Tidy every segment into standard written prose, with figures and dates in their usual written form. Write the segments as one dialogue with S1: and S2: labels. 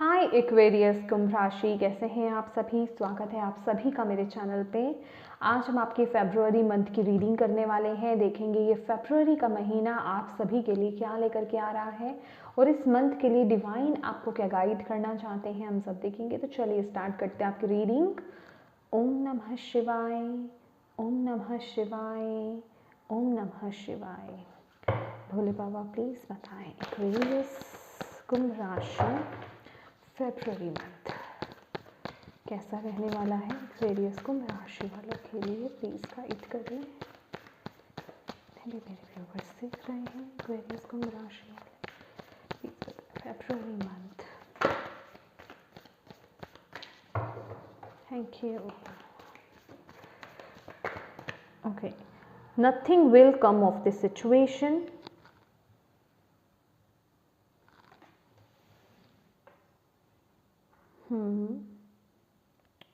S1: हाय Aquarius कुंभ राशि, कैसे हैं आप सभी। स्वागत है आप सभी का मेरे चैनल पे। आज हम आपके फरवरी मंथ की रीडिंग करने वाले हैं। देखेंगे ये फरवरी का महीना आप सभी के लिए क्या लेकर के आ रहा है और इस मंथ के लिए डिवाइन आपको क्या गाइड करना चाहते हैं, हम सब देखेंगे। तो चलिए स्टार्ट करते हैं आपकी रीडिंग। ओम नमः शिवाय, ओम नमः शिवाय, ओम नमः शिवाय। भोले बाबा प्लीज बताएं एक्वेरियस कुंभ राशि फरवरी मंथ कैसा रहने वाला है एक्वेरियस कुंभ राशि वालों के लिए। प्लीज़ गाइड करें। मेरे व्यूवर्स देख रहे हैं एक्वेरियस कुंभ राशि वाले, प्लीज़ बताएं फरवरी month. Thank you. Okay, nothing will come of this situation.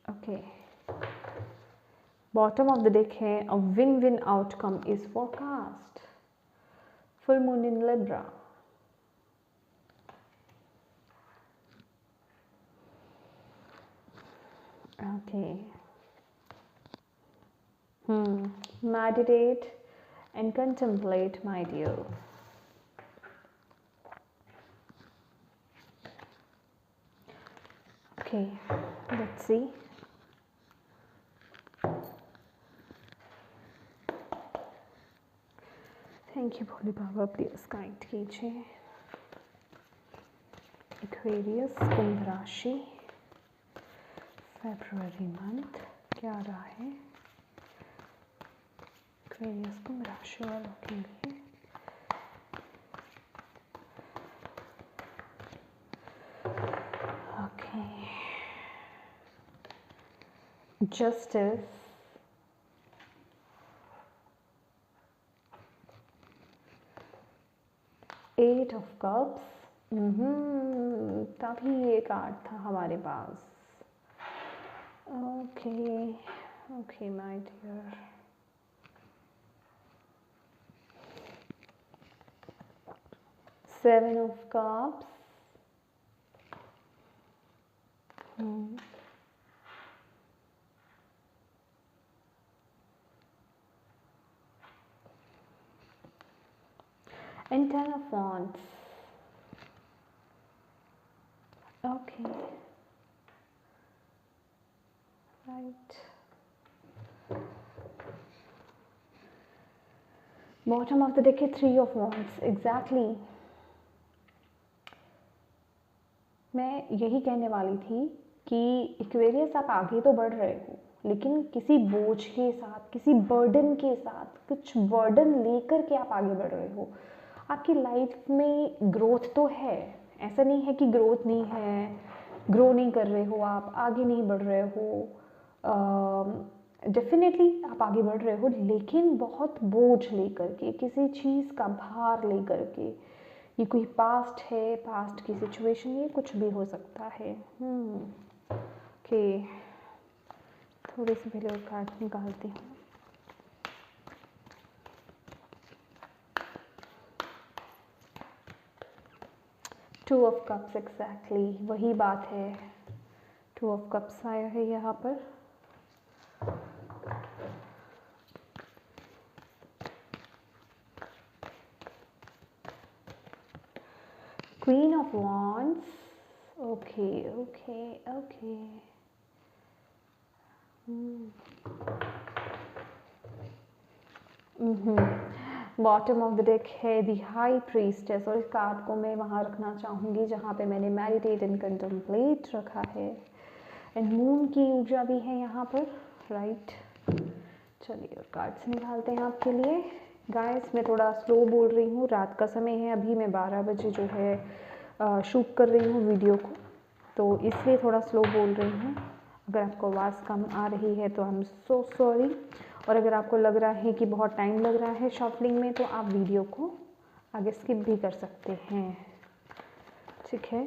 S1: Okay. Bottom of the deck है a win-win outcome is forecast. Full moon in Libra. Okay. Meditate and contemplate, my dear. Okay, let's see. Thank you Bhole Baba, please guide कीजिए Aquarius कुंभ राशि फरवरी month क्या रहा है Aquarius कुंभ राशि वालों के लिए। Okay, justice, eight of cups, तभी ये कार्ड था हमारे पास। Okay okay my dear, seven of cups, and ten of wands. Okay, right. Bottom of the deck है three of wands. Exactly. मैं यही कहने वाली थी कि एक्वेरियस आप आगे तो बढ़ रहे हो, लेकिन किसी बोझ के साथ, किसी बर्डन के साथ, कुछ बर्डन लेकर के आप आगे बढ़ रहे हो। आपकी लाइफ में ग्रोथ तो है, ऐसा नहीं है कि ग्रोथ नहीं है, ग्रो नहीं कर रहे हो, आप आगे नहीं बढ़ रहे हो। डेफिनेटली आप आगे बढ़ रहे हो, लेकिन बहुत बोझ लेकर के, किसी चीज़ का भार लेकर के। ये कोई पास्ट है, पास्ट की सिचुएशन, ये कुछ भी हो सकता है। ओके, थोड़े से पहले और कार्ड निकालती हूँ। टू ऑफ कप्स, एग्जैक्टली वही बात है। टू ऑफ कप्स आया है यहाँ पर। Queen of wands, okay okay okay. Bottom of the deck है दी हाई प्रीस्टेस, और इस कार्ड को मैं वहाँ रखना चाहूँगी जहाँ पे मैंने मेडिटेट एंड कंटेम्पलेट रखा है। एंड मून की ऊर्जा भी है यहाँ पर, राइट। चलिए और कार्ड्स निकालते हैं आपके लिए। गाइस मैं थोड़ा स्लो बोल रही हूँ, रात का समय है, अभी मैं 12 बजे जो है शूट कर रही हूँ वीडियो को, तो इसलिए थोड़ा स्लो बोल रही हूँ। अगर आपको आवाज़ कम आ रही है तो आई एम सो सॉरी, और अगर आपको लग रहा है कि बहुत टाइम लग रहा है शॉपलिंग में, तो आप वीडियो को आगे स्किप भी कर सकते हैं, ठीक है।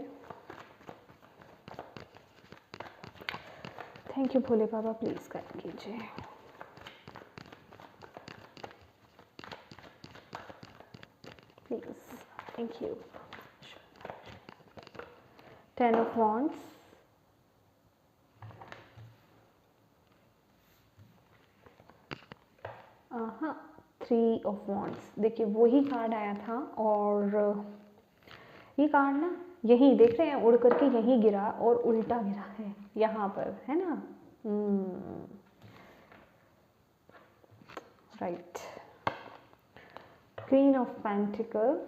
S1: Thank you Bhole Baba, please guide कीजिए। Please, thank you. 10 of Wands, हाँ 3 of Wands। देखिए वही कार्ड आया था और ये कार्ड ना यही देख रहे हैं उड़ करके यहीं गिरा और उल्टा गिरा है यहाँ पर, है ना। Right. Queen of pentacle,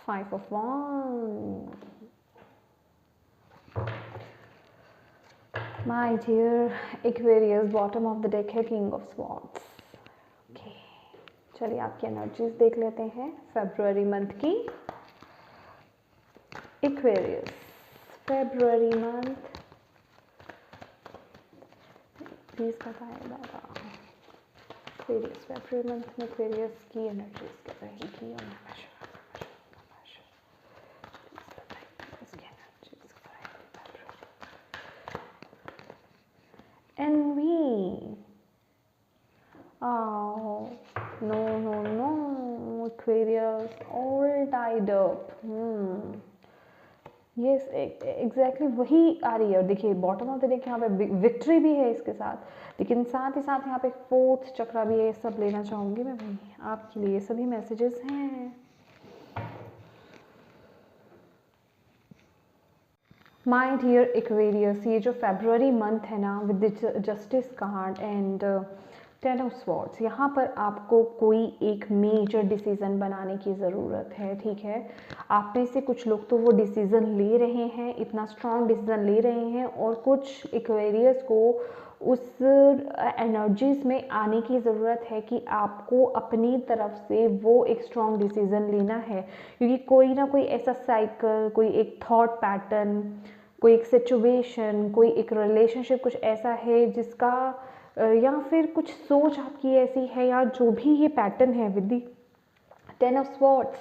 S1: 5 of Wands। My dear Aquarius, bottom of the deck है King of Swords। ओके, चलिए आपकी एनर्जीज देख लेते हैं फेब्रुअरी मंथ की। Aquarius, फेब्रुअरी मंथ प्लीज बताएगा Aquarius, फेब्रुअरी मंथ में Aquarius की एनर्जीज क्या रहेगी। Envy. Oh, no, Aquarius, all tied up. Yes, exactly वही आ रही है। और देखिए बॉटम ऑफ द डेक यहाँ पे विक्ट्री भी है इसके साथ, लेकिन साथ ही साथ यहाँ पे 4th चक्रा भी है। सब लेना चाहूँगी मैं भाई आपके लिए, सभी मैसेजेस हैं। माय डियर एक्वेरियस, ये जो फेब्रुअरी मंथ है ना with justice card and 10 of swords, यहाँ पर आपको कोई एक मेजर डिसीज़न बनाने की ज़रूरत है। ठीक है, आप में से कुछ लोग तो वो डिसीज़न ले रहे हैं, इतना स्ट्रॉन्ग डिसीज़न ले रहे हैं, और कुछ एक्वेरियस को उस एनर्जीज में आने की ज़रूरत है कि आपको अपनी तरफ से वो एक स्ट्रॉन्ग डिसीज़न लेना है। क्योंकि कोई ना कोई ऐसा साइकिल, कोई एक थॉट पैटर्न, कोई एक सिचुएशन, कोई एक रिलेशनशिप कुछ ऐसा है जिसका या फिर कुछ सोच आपकी ऐसी है, या जो भी ये पैटर्न है विद दी 10 ऑफ स्वॉर्ड्स,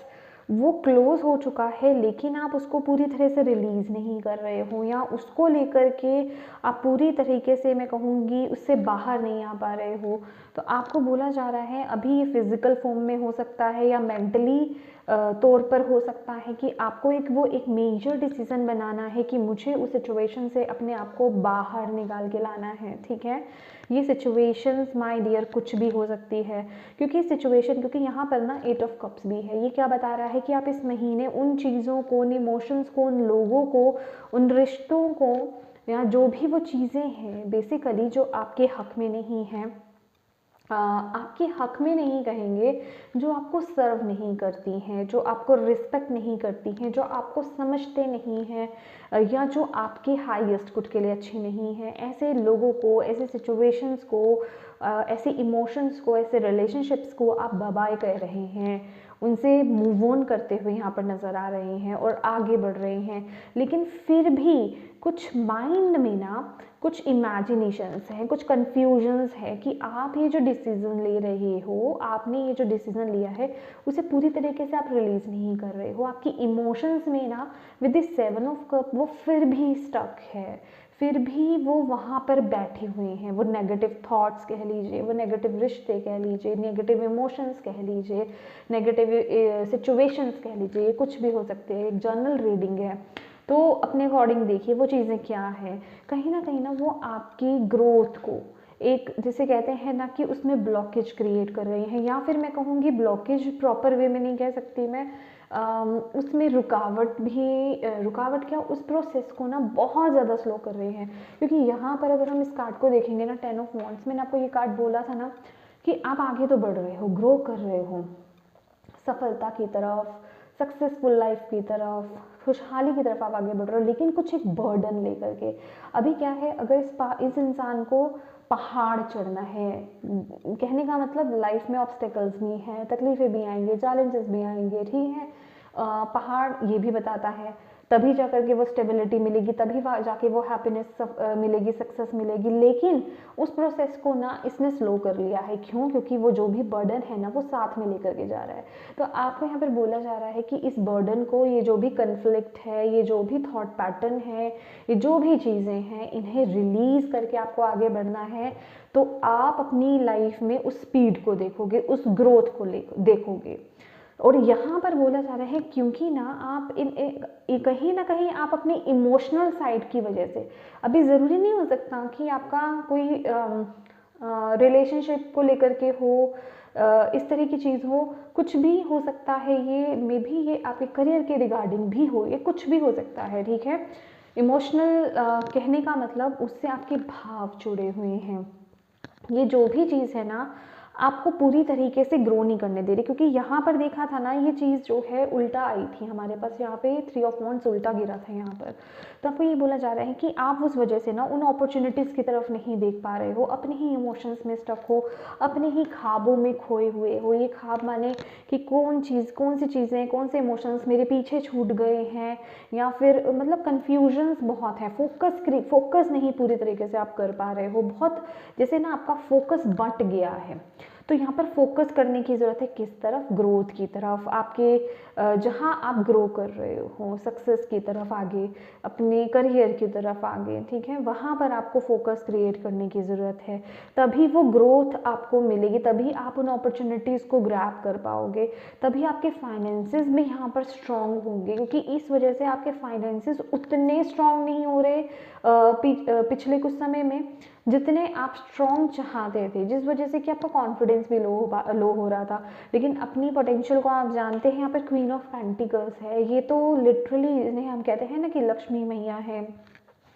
S1: वो क्लोज हो चुका है, लेकिन आप उसको पूरी तरह से रिलीज़ नहीं कर रहे हो, या उसको लेकर के आप पूरी तरीके से, मैं कहूँगी, उससे बाहर नहीं आ पा रहे हो। तो आपको बोला जा रहा है, अभी ये फिजिकल फॉर्म में हो सकता है या मेंटली तौर पर हो सकता है, कि आपको एक मेजर डिसीजन बनाना है कि मुझे उस सिचुएशन से अपने आप को बाहर निकाल के लाना है। ठीक है, ये सिचुएशंस माय डियर कुछ भी हो सकती है, क्योंकि यहाँ पर ना 8 ऑफ कप्स भी है। ये क्या बता रहा है कि आप इस महीने उन चीज़ों को, उन इमोशंस को, उन लोगों को, उन रिश्तों को, या जो भी वो चीज़ें हैं बेसिकली जो आपके हक में नहीं हैं, आपके हक में नहीं कहेंगे, जो आपको सर्व नहीं करती हैं, जो आपको रिस्पेक्ट नहीं करती हैं, जो आपको समझते नहीं हैं, या जो आपके हाईएस्ट गुड के लिए अच्छी नहीं है, ऐसे लोगों को, ऐसे सिचुएशंस को, ऐसे इमोशंस को, ऐसे रिलेशनशिप्स को आप बाय बाय कह रहे हैं, उनसे मूव ऑन करते हुए यहाँ पर नज़र आ रहे हैं और आगे बढ़ रहे हैं। लेकिन फिर भी कुछ माइंड में ना कुछ इमेजिनेशंस हैं, कुछ कन्फ्यूजन्स है कि आप ये जो डिसीज़न ले रहे हो, आपने ये जो डिसीज़न लिया है उसे पूरी तरीके से आप रिलीज़ नहीं कर रहे हो। आपकी इमोशंस में ना विद द 7 ऑफ कप वो फिर भी स्टक है, फिर भी वो वहाँ पर बैठे हुए हैं। वो नेगेटिव थॉट्स कह लीजिए, वो नेगेटिव रिश्ते कह लीजिए, नेगेटिव इमोशंस कह लीजिए, नेगेटिव सिचुएशंस कह लीजिए, कुछ भी हो सकते हैं। एक जर्नल रीडिंग है, तो अपने अकॉर्डिंग देखिए वो चीज़ें क्या है। कहीं ना वो आपकी ग्रोथ को एक, जिसे कहते हैं ना, कि उसमें ब्लॉकेज क्रिएट कर रही हैं, या फिर मैं कहूँगी ब्लॉकेज प्रॉपर वे में नहीं कह सकती मैं, उसमें रुकावट भी, रुकावट क्या, उस प्रोसेस को ना बहुत ज़्यादा स्लो कर रहे हैं। क्योंकि यहाँ पर अगर हम इस कार्ड को देखेंगे ना, 10 ऑफ वॉन्ड्स, मैंने आपको ये कार्ड बोला था ना कि आप आगे तो बढ़ रहे हो, ग्रो कर रहे हो सफलता की तरफ, सक्सेसफुल लाइफ की तरफ, खुशहाली की तरफ आप आगे बढ़ रहे हो, लेकिन कुछ एक बर्डन लेकर के। अभी क्या है, अगर इस इंसान को पहाड़ चढ़ना है, कहने का मतलब लाइफ में ऑब्स्टेकल्स भी हैं, तकलीफ़ें भी आएंगे, चैलेंजेस भी आएंगे, ठीक है। पहाड़ ये भी बताता है, तभी जा कर के वो स्टेबिलिटी मिलेगी, तभी जाके वो हैप्पीनेस मिलेगी, सक्सेस मिलेगी। लेकिन उस प्रोसेस को ना इसने स्लो कर लिया है। क्यों? क्योंकि वो जो भी बर्डन है ना वो साथ में लेकर के जा रहा है। तो आपको यहाँ पर बोला जा रहा है कि इस बर्डन को, ये जो भी कन्फ्लिक्ट है, ये जो भी थॉट पैटर्न है, ये जो भी चीज़ें हैं, इन्हें रिलीज़ करके आपको आगे बढ़ना है। तो आप अपनी लाइफ में उस स्पीड को देखोगे, उस ग्रोथ को देखोगे। और यहाँ पर बोला जा रहा है क्योंकि ना आप कहीं ना कहीं आप अपनी इमोशनल साइड की वजह से, अभी ज़रूरी नहीं हो सकता कि आपका कोई रिलेशनशिप को लेकर के हो, इस तरह की चीज़ हो, कुछ भी हो सकता है, ये मे बी ये आपके करियर के रिगार्डिंग भी हो, ये कुछ भी हो सकता है, ठीक है। इमोशनल कहने का मतलब उससे आपके भाव जुड़े हुए हैं। ये जो भी चीज़ है ना, आपको पूरी तरीके से ग्रो नहीं करने दे रही, क्योंकि यहाँ पर देखा था ना, ये चीज़ जो है उल्टा आई थी हमारे पास, यहाँ पे 3 ऑफ वांड्स उल्टा गिरा था यहाँ पर। तो आपको ये बोला जा रहा है कि आप उस वजह से ना उन अपॉर्चुनिटीज़ की तरफ नहीं देख पा रहे हो, अपने ही इमोशंस में स्टक हो, अपने ही ख्वाबों में खोए हुए हो। ये ख्वाब माने कि कौन सी चीज़ें, कौन से इमोशंस मेरे पीछे छूट गए हैं, या फिर मतलब कन्फ्यूजन्स बहुत है, फोकस नहीं पूरी तरीके से आप कर पा रहे हो, बहुत जैसे ना आपका फोकस बंट गया है। तो यहाँ पर फोकस करने की ज़रूरत है, किस तरफ? ग्रोथ की तरफ, आपके जहाँ आप ग्रो कर रहे हो, सक्सेस की तरफ आगे, अपने करियर की तरफ आगे, ठीक है, वहाँ पर आपको फोकस क्रिएट करने की ज़रूरत है। तभी वो ग्रोथ आपको मिलेगी, तभी आप उन अपॉर्चुनिटीज़ को ग्रैब कर पाओगे, तभी आपके फाइनेंसेस भी यहाँ पर स्ट्रांग होंगे, क्योंकि इस वजह से आपके फाइनेंसेस उतने स्ट्रांग नहीं हो रहे पिछले कुछ समय में जितने आप स्ट्रॉन्ग चाहते थे, जिस वजह से कि आपका कॉन्फिडेंस भी लो हो रहा था। लेकिन अपनी पोटेंशियल को आप जानते हैं। यहाँ पर क्वीन ऑफ पेंटिकल्स है, ये तो लिटरली इन्हें हम कहते हैं ना कि लक्ष्मी मैया है,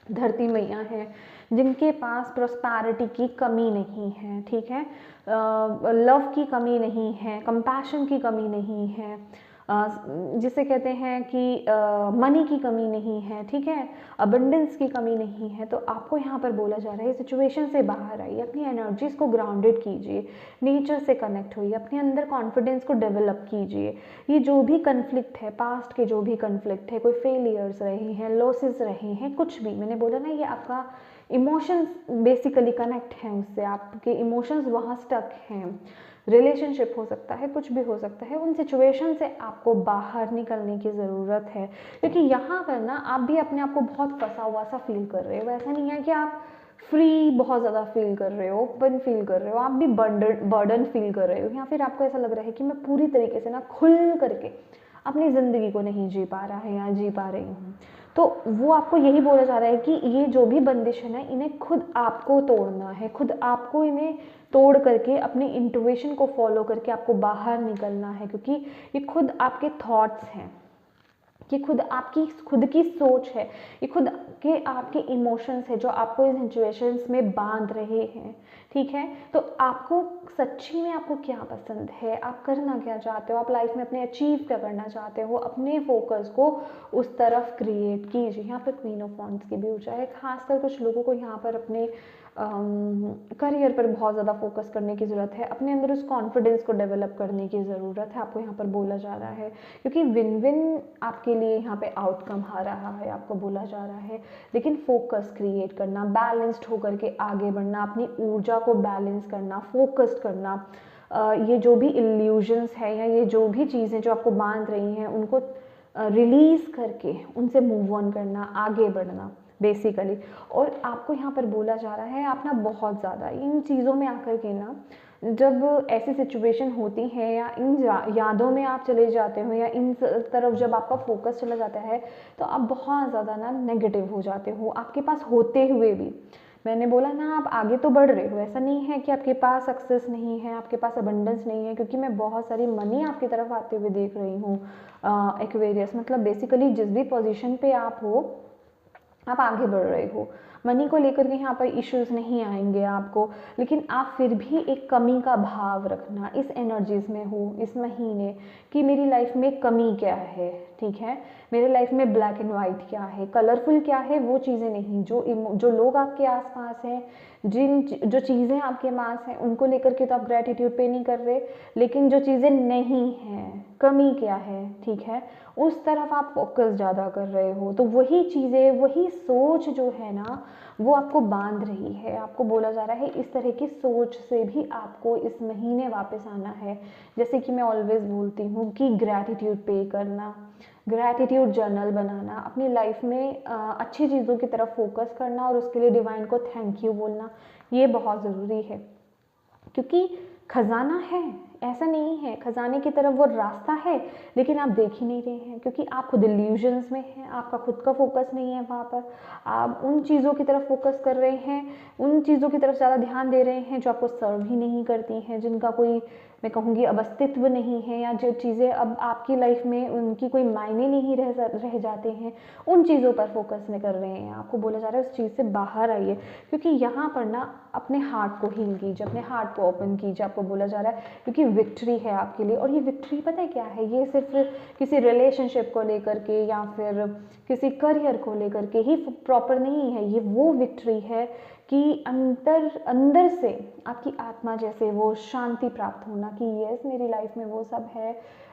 S1: धरती मैया है, जिनके पास प्रोस्पैरिटी की कमी नहीं है, ठीक है, लव की कमी नहीं है, कंपैशन की कमी नहीं है, जिसे कहते हैं कि मनी की कमी नहीं है, ठीक है, अबंडेंस की कमी नहीं है। तो आपको यहाँ पर बोला जा रहा है सिचुएशन से बाहर आइए, अपनी एनर्जीज को ग्राउंडेड कीजिए, नेचर से कनेक्ट होइए, अपने अंदर कॉन्फिडेंस को डेवलप कीजिए। ये जो भी कन्फ्लिक्ट है, पास्ट के जो भी कन्फ्लिक्ट है, कोई फेलियर्स रहे हैं, लॉसेस रहे हैं, कुछ भी, मैंने बोला ना ये आपका इमोशंस बेसिकली कनेक्ट हैं उससे, आपके इमोशंस वहाँ स्टक हैं, रिलेशनशिप हो सकता है, कुछ भी हो सकता है, उन सिचुएशन से आपको बाहर निकलने की ज़रूरत है। क्योंकि यहाँ पर ना आप भी अपने आप को बहुत फंसा हुआ सा फील कर रहे हो, ऐसा नहीं है कि आप फ्री बहुत ज़्यादा फील कर रहे हो, ओपन फील कर रहे हो, आप भी बर्डन फील कर रहे हो, या फिर आपको ऐसा लग रहा है कि मैं पूरी तरीके से ना खुल करके अपनी ज़िंदगी को नहीं जी पा रहा है या जी पा रही हूँ। तो वो आपको यही बोला जा रहा है कि ये जो भी बंदिश है ना, इन्हें खुद आपको तोड़ना है, खुद आपको इन्हें तोड़ करके अपनी इंट्यूशन को फॉलो करके आपको बाहर निकलना है, क्योंकि ये खुद आपके थॉट्स हैं, कि खुद की सोच है, ये खुद के आपके इमोशंस है जो आपको इन सिचुएशंस में बांध रहे हैं, ठीक है। तो आपको सच्ची में आपको क्या पसंद है, आप करना क्या चाहते हो, आप लाइफ में अपने अचीव क्या करना चाहते हो, अपने फोकस को उस तरफ क्रिएट कीजिए। यहाँ पर क्वीन ऑफ वांड्स की भी ऊर्जा है, खासकर कुछ लोगों को यहाँ पर अपने करियर पर बहुत ज़्यादा फोकस करने की ज़रूरत है, अपने अंदर उस कॉन्फिडेंस को डेवलप करने की ज़रूरत है, आपको यहाँ पर बोला जा रहा है, क्योंकि विन विन आपके लिए यहाँ पे आउटकम आ रहा है, आपको बोला जा रहा है। लेकिन फोकस क्रिएट करना, बैलेंस्ड होकर के आगे बढ़ना, अपनी ऊर्जा को बैलेंस करना, फोकस्ड करना, ये जो भी इल्यूजन्स है या ये जो भी चीज़ें जो आपको बांध रही हैं उनको रिलीज़ करके उनसे मूव ऑन करना, आगे बढ़ना बेसिकली। और आपको यहाँ पर बोला जा रहा है आप ना बहुत ज़्यादा इन चीज़ों में आकर के ना, जब ऐसी सिचुएशन होती है या इन यादों में आप चले जाते हो या इन तरफ जब आपका फोकस चला जाता है, तो आप बहुत ज़्यादा ना नेगेटिव हो जाते हो, आपके पास होते हुए भी। मैंने बोला ना आप आगे तो बढ़ रहे हो, ऐसा नहीं है कि आपके पास सक्सेस नहीं है, आपके पास अबंडेंस नहीं है, क्योंकि मैं बहुत सारी मनी आपकी तरफ आते हुए देख रही हूँ। एक्वेरियस मतलब बेसिकली जिस भी पोजीशन पे आप हो, आप आगे बढ़ रहे हो, मनी को लेकर के यहाँ पर इश्यूज नहीं आएंगे आपको, लेकिन आप फिर भी एक कमी का भाव रखना इस एनर्जीज में हो इस महीने, कि मेरी लाइफ में कमी क्या है, ठीक है, मेरे लाइफ में ब्लैक एंड वाइट क्या है, कलरफुल क्या है, वो चीज़ें नहीं, जो लोग आपके आसपास हैं, जो चीज़ें आपके पास हैं, उनको लेकर के तो आप ग्रेटिट्यूड पे नहीं कर रहे, लेकिन जो चीज़ें नहीं हैं, कमी क्या है, ठीक है, उस तरफ आप फोकस ज़्यादा कर रहे हो। तो वही चीज़ें, वही सोच जो है ना, वो आपको बांध रही है। आपको बोला जा रहा है इस तरह की सोच से भी आपको इस महीने वापस आना है। जैसे कि मैं ऑलवेज बोलती हूँ कि ग्रैटिट्यूड पे करना, ग्रैटिट्यूड जर्नल बनाना, अपनी लाइफ में अच्छी चीज़ों की तरफ फोकस करना और उसके लिए डिवाइन को थैंक यू बोलना, ये बहुत ज़रूरी है, क्योंकि खजाना है, ऐसा नहीं है, खजाने की तरफ वो रास्ता है लेकिन आप देख ही नहीं रहे हैं, क्योंकि आप खुद इल्यूजन्स में हैं, आपका खुद का फोकस नहीं है वहाँ पर। आप उन चीज़ों की तरफ फोकस कर रहे हैं, उन चीज़ों की तरफ ज़्यादा ध्यान दे रहे हैं जो आपको सर्व ही नहीं करती हैं, जिनका कोई, मैं कहूँगी, अब अस्तित्व नहीं है, या जो चीज़ें अब आपकी लाइफ में उनकी कोई मायने नहीं रह जाते हैं, उन चीज़ों पर फोकस में कर रहे हैं। आपको बोला जा रहा है उस चीज़ से बाहर आइए, क्योंकि यहाँ पर ना अपने हार्ट को हील कीजिए, अपने हार्ट को ओपन कीजिए, आपको बोला जा रहा है, क्योंकि विक्ट्री है आपके लिए। और ये विक्ट्री पता है क्या है, ये सिर्फ किसी रिलेशनशिप को लेकर के या फिर किसी करियर को लेकर के ही प्रॉपर नहीं है, ये वो विक्ट्री है कि अंदर से आपकी आत्मा जैसे वो शांति प्राप्त होना कि यस मेरी लाइफ में वो सब है,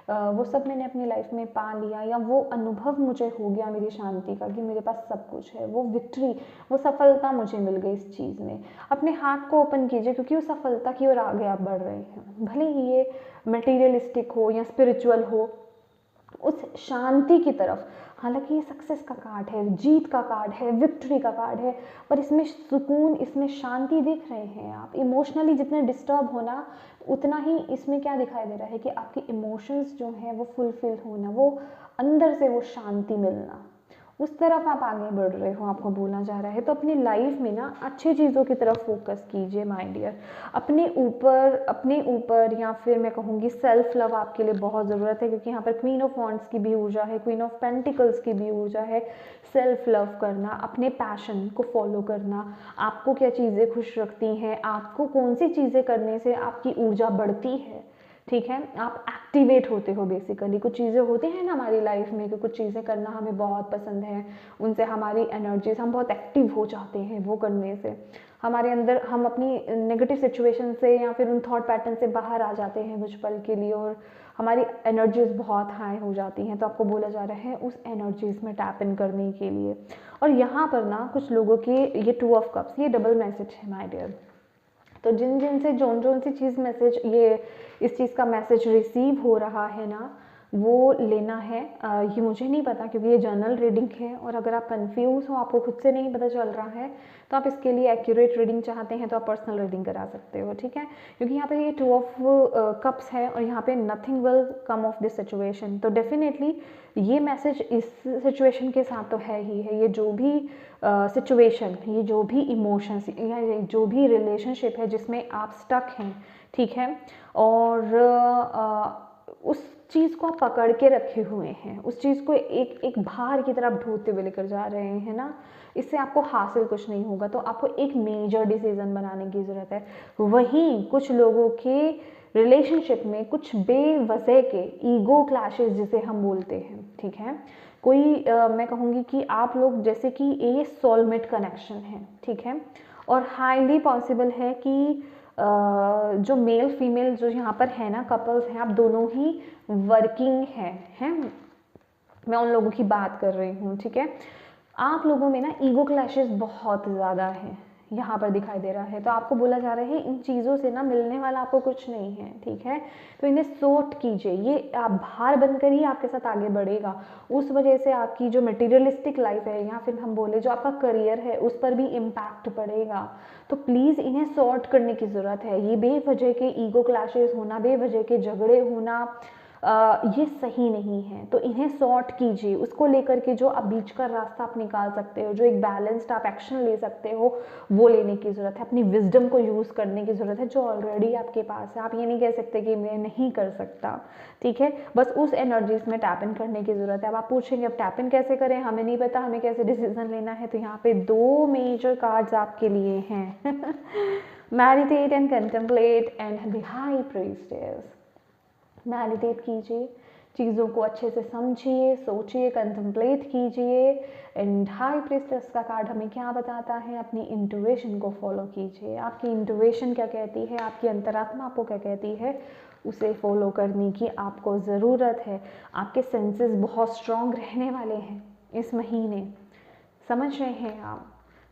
S1: वो सब मैंने अपनी लाइफ में पा लिया, या वो अनुभव मुझे हो गया मेरी शांति का कि मेरे पास सब कुछ है, वो विक्ट्री, वो सफलता मुझे मिल गई इस चीज़ में। अपने हाथ को ओपन कीजिए, क्योंकि उस सफलता की ओर आगे आप बढ़ रहे हैं, भले ही ये मटेरियलिस्टिक हो या स्पिरिचुअल हो, उस शांति की तरफ। हालांकि ये सक्सेस का कार्ड है, जीत का कार्ड है, विक्ट्री का कार्ड है, पर इसमें सुकून, इसमें शांति देख रहे हैं आप। इमोशनली जितने डिस्टर्ब होना, उतना ही इसमें क्या दिखाई दे रहा है कि आपके इमोशंस जो हैं वो फुलफिल होना, वो अंदर से वो शांति मिलना, उस तरफ आप आगे बढ़ रहे हो, आपको बोला जा रहा है। तो अपनी लाइफ में ना अच्छी चीज़ों की तरफ फोकस कीजिए माय डियर। अपने ऊपर या फिर मैं कहूँगी सेल्फ लव आपके लिए बहुत ज़रूरत है, क्योंकि यहाँ पर क्वीन ऑफ वॉन्ड्स की भी ऊर्जा है, क्वीन ऑफ पेंटिकल्स की भी ऊर्जा है। सेल्फ लव करना, अपने पैशन को फॉलो करना, आपको क्या चीज़ें खुश रखती हैं, आपको कौन सी चीज़ें करने से आपकी ऊर्जा बढ़ती है, ठीक है, आप एक्टिवेट होते हो। बेसिकली कुछ चीज़ें होती हैं ना हमारी लाइफ में कि कुछ चीज़ें करना हमें बहुत पसंद है, उनसे हमारी एनर्जीज, हम बहुत एक्टिव हो जाते हैं वो करने से, हमारे अंदर हम अपनी नेगेटिव सिचुएशन से या फिर उन थॉट पैटर्न से बाहर आ जाते हैं कुछ पल के लिए, और हमारी एनर्जीज बहुत हाई हो जाती हैं। तो आपको बोला जा रहा है उस एनर्जीज में टैप इन करने के लिए। और यहाँ पर ना कुछ लोगों के ये 2 ऑफ कप्स, ये डबल मैसेज है माय डियर। तो जिन से जोन सी चीज़ मैसेज, ये इस चीज़ का मैसेज रिसीव हो रहा है ना, वो लेना है। ये मुझे नहीं पता, क्योंकि ये जनरल रीडिंग है, और अगर आप कंफ्यूज हो, आपको खुद से नहीं पता चल रहा है, तो आप इसके लिए एक्यूरेट रीडिंग चाहते हैं तो आप पर्सनल रीडिंग करा सकते हो, ठीक है। क्योंकि यहाँ पे ये 2 ऑफ कप्स है और यहाँ पे nothing will come of this situation. तो डेफिनेटली ये मैसेज इस सिचुएशन के साथ तो है ही है। ये जो भी सिचुएशन, ये जो भी इमोशंस या जो भी रिलेशनशिप है जिसमें आप स्टक हैं, ठीक है, और उस चीज़ को आप पकड़ के रखे हुए हैं, उस चीज़ को एक एक भार की तरफ ढोते हुए लेकर जा रहे हैं ना, इससे आपको हासिल कुछ नहीं होगा। तो आपको एक मेजर डिसीजन बनाने की ज़रूरत है। वहीं कुछ लोगों के रिलेशनशिप में कुछ बेवजह के ईगो क्लैशेस जिसे हम बोलते हैं, ठीक है, कोई मैं कहूँगी कि आप लोग जैसे कि ये सोलमेट कनेक्शन है, ठीक है, और हाईली पॉसिबल है कि जो मेल फीमेल जो यहाँ पर है ना कपल्स हैं, आप दोनों ही वर्किंग हैं, मैं उन लोगों की बात कर रही हूँ, ठीक है। आप लोगों में ना ईगो क्लैशेस बहुत ज़्यादा है, यहाँ पर दिखाई दे रहा है। तो आपको बोला जा रहा है इन चीज़ों से ना मिलने वाला आपको कुछ नहीं है, ठीक है, तो इन्हें सॉर्ट कीजिए। ये आप भार बनकर ही आपके साथ आगे बढ़ेगा। उस वजह से आपकी जो मटेरियलिस्टिक लाइफ है या फिर हम बोले जो आपका करियर है उस पर भी इम्पैक्ट पड़ेगा। तो प्लीज़ इन्हें सॉर्ट करने की ज़रूरत है। ये बेवजह के ईगो क्लैशेस होना, बेवजह के झगड़े होना, ये सही नहीं है। तो इन्हें सॉर्ट कीजिए। उसको लेकर के जो आप बीच का रास्ता आप निकाल सकते हो, जो एक बैलेंस्ड आप एक्शन ले सकते हो, वो लेने की ज़रूरत है। अपनी विजडम को यूज़ करने की ज़रूरत है जो ऑलरेडी आपके पास है। आप ये नहीं कह सकते कि मैं नहीं कर सकता, ठीक है, बस उस एनर्जीज में टैप इन करने की ज़रूरत है। अब आप पूछेंगे अब टैप इन कैसे करें, हमें नहीं पता, हमें कैसे डिसीजन लेना है। तो यहाँ पे 2 मेजर कार्ड्स आपके लिए हैं meditate and contemplate and the high priestess. Meditate कीजिए, चीज़ों को अच्छे से समझिए, सोचिए, कंटेम्पलेट कीजिए। एंड हाई प्रीस्टेस का कार्ड हमें क्या बताता है, अपनी इंट्यूशन को फॉलो कीजिए। आपकी इंट्यूशन क्या कहती है, आपकी अंतरात्मा आपको क्या कहती है, उसे फॉलो करने की आपको ज़रूरत है। आपके सेंसेस बहुत स्ट्रॉन्ग रहने वाले हैं इस महीने, समझ रहे हैं आप।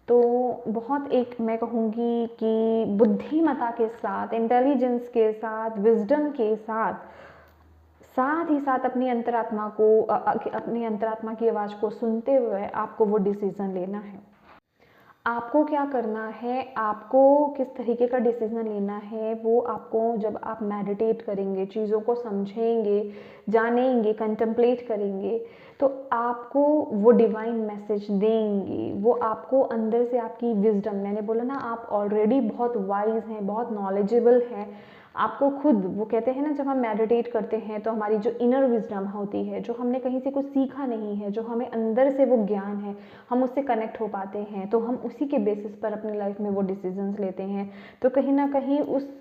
S1: तो बहुत एक मैं कहूँगी कि बुद्धिमत्ता के साथ, इंटेलिजेंस के साथ, विजडम के साथ ही साथ अपनी अंतरात्मा की आवाज़ को सुनते हुए आपको वो डिसीज़न लेना है। आपको क्या करना है, आपको किस तरीके का डिसीजन लेना है, वो आपको जब आप मेडिटेट करेंगे, चीज़ों को समझेंगे, जानेंगे, कंटेम्पलेट करेंगे, तो आपको वो डिवाइन मैसेज देंगे, वो आपको अंदर से आपकी विजडम, मैंने बोला ना आप ऑलरेडी बहुत वाइज हैं, बहुत नॉलेजेबल हैं, आपको खुद, वो कहते हैं ना जब हम मेडिटेट करते हैं तो हमारी जो इनर विजडम होती है, जो हमने कहीं से कुछ सीखा नहीं है, जो हमें अंदर से वो ज्ञान है, हम उससे कनेक्ट हो पाते हैं, तो हम उसी के बेसिस पर अपनी लाइफ में वो डिसीजंस लेते हैं। तो कहीं ना कहीं उस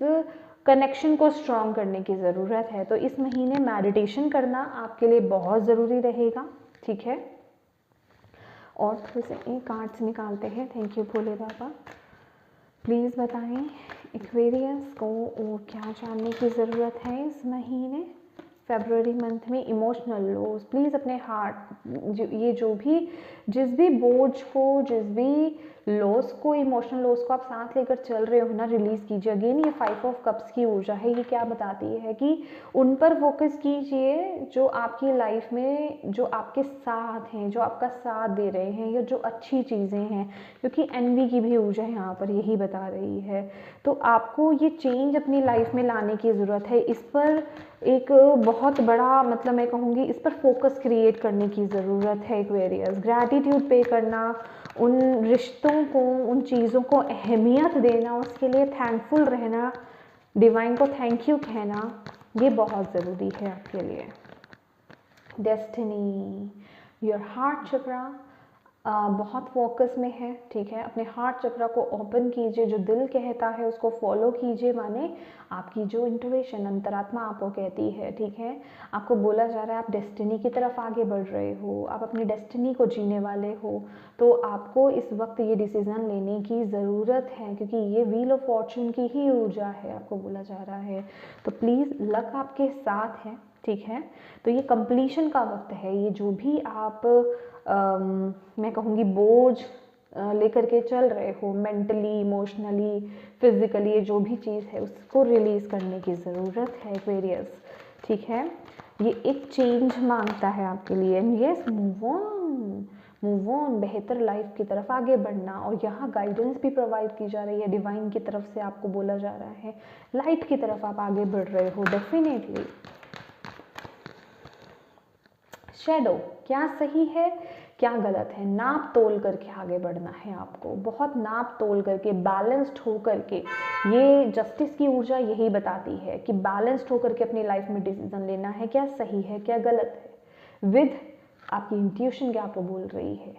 S1: कनेक्शन को स्ट्रॉन्ग करने की ज़रूरत है। तो इस महीने मेडिटेशन करना आपके लिए बहुत ज़रूरी रहेगा, ठीक है। और थोड़े से कार्ड्स निकालते हैं। Thank you Bhole Baba. Please बताएं एक्वेरियस को और क्या जानने की ज़रूरत है इस महीने फरवरी मंथ में। इमोशनल लॉस, प्लीज़ अपने हार्ट, ये जो भी जिस भी बोझ को, जिस भी लॉस को, इमोशनल लॉस को आप साथ लेकर चल रहे हो ना, रिलीज़ कीजिए। अगेन ये 5 ऑफ कप्स की ऊर्जा है, ये क्या बताती है कि उन पर फोकस कीजिए जो आपकी लाइफ में, जो आपके साथ हैं, जो आपका साथ दे रहे हैं, या जो अच्छी चीज़ें हैं, क्योंकि एनवी की भी ऊर्जा यहाँ पर यही बता रही है। तो आपको ये चेंज अपनी लाइफ में लाने की ज़रूरत है। इस पर एक बहुत बड़ा, मतलब मैं कहूँगी इस पर फोकस क्रिएट करने की ज़रूरत है एक्वेरियस। ग्रैटिट्यूड पे करना, उन रिश्तों को, उन चीज़ों को अहमियत देना, उसके लिए थैंकफुल रहना, डिवाइन को थैंक यू कहना, ये बहुत ज़रूरी है आपके लिए। डेस्टिनी, योर हार्ट चक्रा बहुत फोकस में है, ठीक है। अपने हार्ट चक्रा को ओपन कीजिए, जो दिल कहता है उसको फॉलो कीजिए, माने आपकी जो इंट्यूशन, अंतरात्मा आपको कहती है, ठीक है। आपको बोला जा रहा है आप डेस्टिनी की तरफ आगे बढ़ रहे हो, आप अपनी डेस्टिनी को जीने वाले हो। तो आपको इस वक्त ये डिसीज़न लेने की ज़रूरत है, क्योंकि ये व्हील ऑफ फॉर्चून की ही ऊर्जा है, आपको बोला जा रहा है। तो प्लीज़ लक आपके साथ है, ठीक है। तो ये कंप्लीशन का वक्त है। ये जो भी आप मैं कहूँगी बोझ लेकर के चल रहे हो, मेंटली, इमोशनली, फिजिकली, ये जो भी चीज़ है उसको रिलीज़ करने की ज़रूरत है एक्वेरियस, ठीक है। ये एक चेंज मांगता है आपके लिए। एंड यस, मूव ऑन, बेहतर लाइफ की तरफ आगे बढ़ना। और यहाँ गाइडेंस भी प्रोवाइड की जा रही है डिवाइन की तरफ से, आपको बोला जा रहा है लाइट की तरफ आप आगे बढ़ रहे हो डेफिनेटली। शैडो, क्या सही है क्या गलत है, नाप तोल करके आगे बढ़ना है आपको, बहुत नाप तोल करके, बैलेंस्ड हो करके। ये जस्टिस की ऊर्जा यही बताती है कि बैलेंस्ड होकर के अपनी लाइफ में डिसीजन लेना है, क्या सही है क्या गलत है, विद आपकी इंट्यूशन क्या आपको बोल रही है,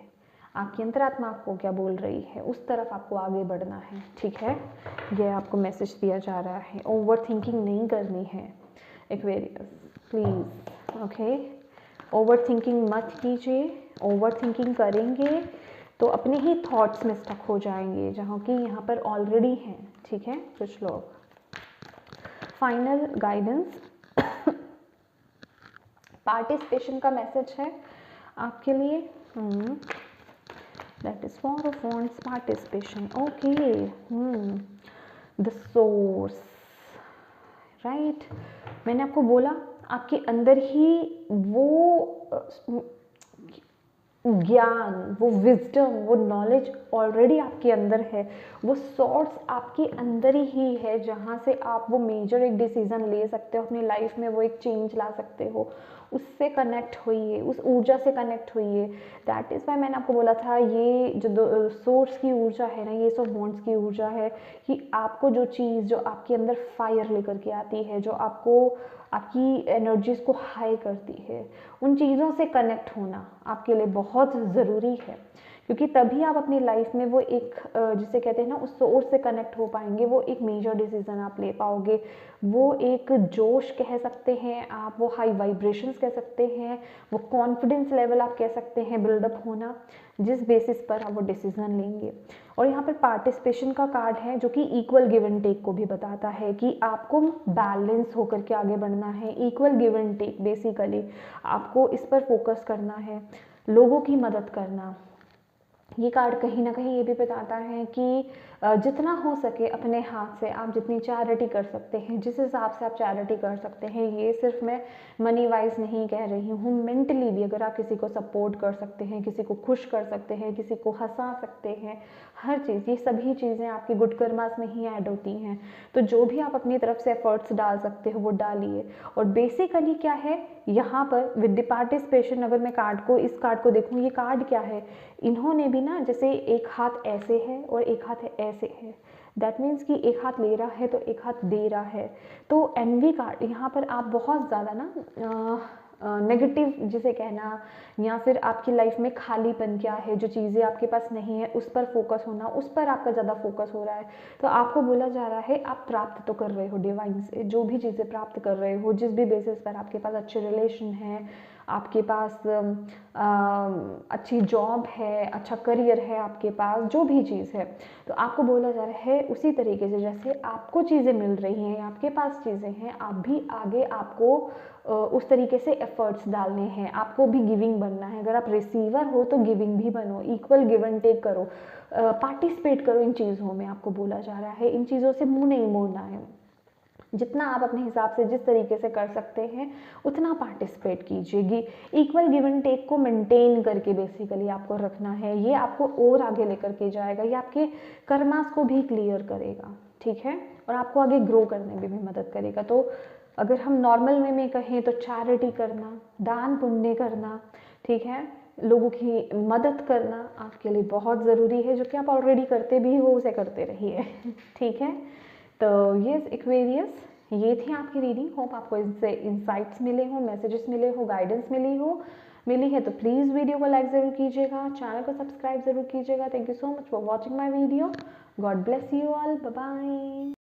S1: आपकी अंतरात्मा आपको क्या बोल रही है, उस तरफ आपको आगे बढ़ना है, ठीक है। ये आपको मैसेज दिया जा रहा है। ओवर थिंकिंग नहीं करनी है Aquarius, please, okay. Over thinking मत कीजिए। ओवर थिंकिंग करेंगे तो अपने ही थॉट्स में स्टक हो जाएंगे, जहाँ कि यहाँ पर ऑलरेडी हैं, ठीक है कुछ लोग। फाइनल गाइडेंस पार्टिसिपेशन का मैसेज है आपके लिए। That is for of wands, participation, okay. The source, right. मैंने आपको बोला आपके अंदर ही वो ज्ञान, वो विजडम, वो नॉलेज ऑलरेडी आपके अंदर है, वो सोर्स आपके अंदर ही है, जहाँ से आप वो मेजर एक डिसीजन ले सकते हो अपनी लाइफ में, वो एक चेंज ला सकते हो। उससे कनेक्ट होइए, उस ऊर्जा से कनेक्ट होइए। दैट इज़ वाई मैंने आपको बोला था ये जो सोर्स की ऊर्जा है ना, ये सब वॉन्ट्स की ऊर्जा है कि आपको जो चीज़ जो आपके अंदर फायर लेकर के आती है, जो आपको आपकी एनर्जीज को हाई करती है, उन चीज़ों से कनेक्ट होना आपके लिए बहुत ज़रूरी है, क्योंकि तभी आप अपनी लाइफ में वो एक जिसे कहते हैं ना उस सोर्स से कनेक्ट हो पाएंगे, वो एक मेजर डिसीजन आप ले पाओगे, वो एक जोश कह सकते हैं आप, वो हाई वाइब्रेशंस कह सकते हैं, वो कॉन्फिडेंस लेवल आप कह सकते हैं बिल्डअप होना, जिस बेसिस पर आप वो डिसीजन लेंगे। और यहाँ पर पार्टिसिपेशन का कार्ड है जो कि इक्वल गिव एंड टेक को भी बताता है कि आपको बैलेंस होकर के आगे बढ़ना है, equal give and take, basically आपको इस पर फोकस करना है, लोगों की मदद करना। ये कार्ड कहीं ना कहीं ये भी बताता है कि जितना हो सके अपने हाथ से आप जितनी चैरिटी कर सकते हैं, जिस हिसाब से आप चैरिटी कर सकते हैं, ये सिर्फ मैं मनी वाइज नहीं कह रही हूँ, मेंटली भी अगर आप किसी को सपोर्ट कर सकते हैं, किसी को खुश कर सकते हैं, किसी को हंसा सकते हैं, हर चीज़, ये सभी चीज़ें आपकी गुड कर्मास में ही ऐड होती हैं। तो जो भी आप अपनी तरफ से एफर्ट्स डाल सकते हो वो डालिए। और बेसिकली क्या है यहाँ पर विद द पार्टिसिपेशन, अगर मैं कार्ड को, इस कार्ड को देखूँ, ये कार्ड क्या है, इन्होंने भी ना जैसे एक हाथ ऐसे है और एक हाथ ऐसे है, दैट मीन्स कि एक हाथ ले रहा है तो एक हाथ दे रहा है। तो एनवी कार्ड यहाँ पर आप बहुत ज़्यादा ना नेगेटिव जिसे कहना, या फिर आपकी लाइफ में खालीपन क्या है, जो चीज़ें आपके पास नहीं है उस पर फोकस होना, उस पर आपका ज़्यादा फोकस हो रहा है। तो आपको बोला जा रहा है आप प्राप्त तो कर रहे हो डिवाइन से, जो भी चीज़ें प्राप्त कर रहे हो, जिस भी बेसिस पर आपके पास अच्छे रिलेशन है, आपके पास अच्छी जॉब है, अच्छा करियर है आपके पास, जो भी चीज़ है, तो आपको बोला जा रहा है उसी तरीके से जैसे आपको चीज़ें मिल रही हैं, आपके पास चीज़ें हैं, आप भी आगे आपको उस तरीके से एफर्ट्स डालने हैं, आपको भी गिविंग बनना है। अगर आप रिसीवर हो तो गिविंग भी बनो, इक्वल गिव एंड टेक करो, पार्टिसिपेट करो इन चीज़ों में। आपको बोला जा रहा है इन चीज़ों से मुंह नहीं मोड़ना है, जितना आप अपने हिसाब से जिस तरीके से कर सकते हैं उतना पार्टिसिपेट कीजिए। इक्वल गिव एंड टेक को मेंटेन करके बेसिकली आपको रखना है, ये आपको और आगे लेकर के जाएगा, ये आपके कर्मास को भी क्लियर करेगा, ठीक है, और आपको आगे ग्रो करने में भी मदद करेगा। तो अगर हम नॉर्मल वे में कहें तो चैरिटी करना, दान पुण्य करना, ठीक है, लोगों की मदद करना आपके लिए बहुत ज़रूरी है, जो कि आप ऑलरेडी करते भी हो, उसे करते रहिए ठीक है। तो ये एक्वेरियस, ये थी आपकी रीडिंग। होप आपको इससे इंसाइट्स मिले हो, मैसेजेस मिले हो, गाइडेंस मिली है तो प्लीज़ वीडियो को लाइक ज़रूर कीजिएगा, चैनल को सब्सक्राइब ज़रूर कीजिएगा। Thank you so much for watching my video. God bless you all, bye bye.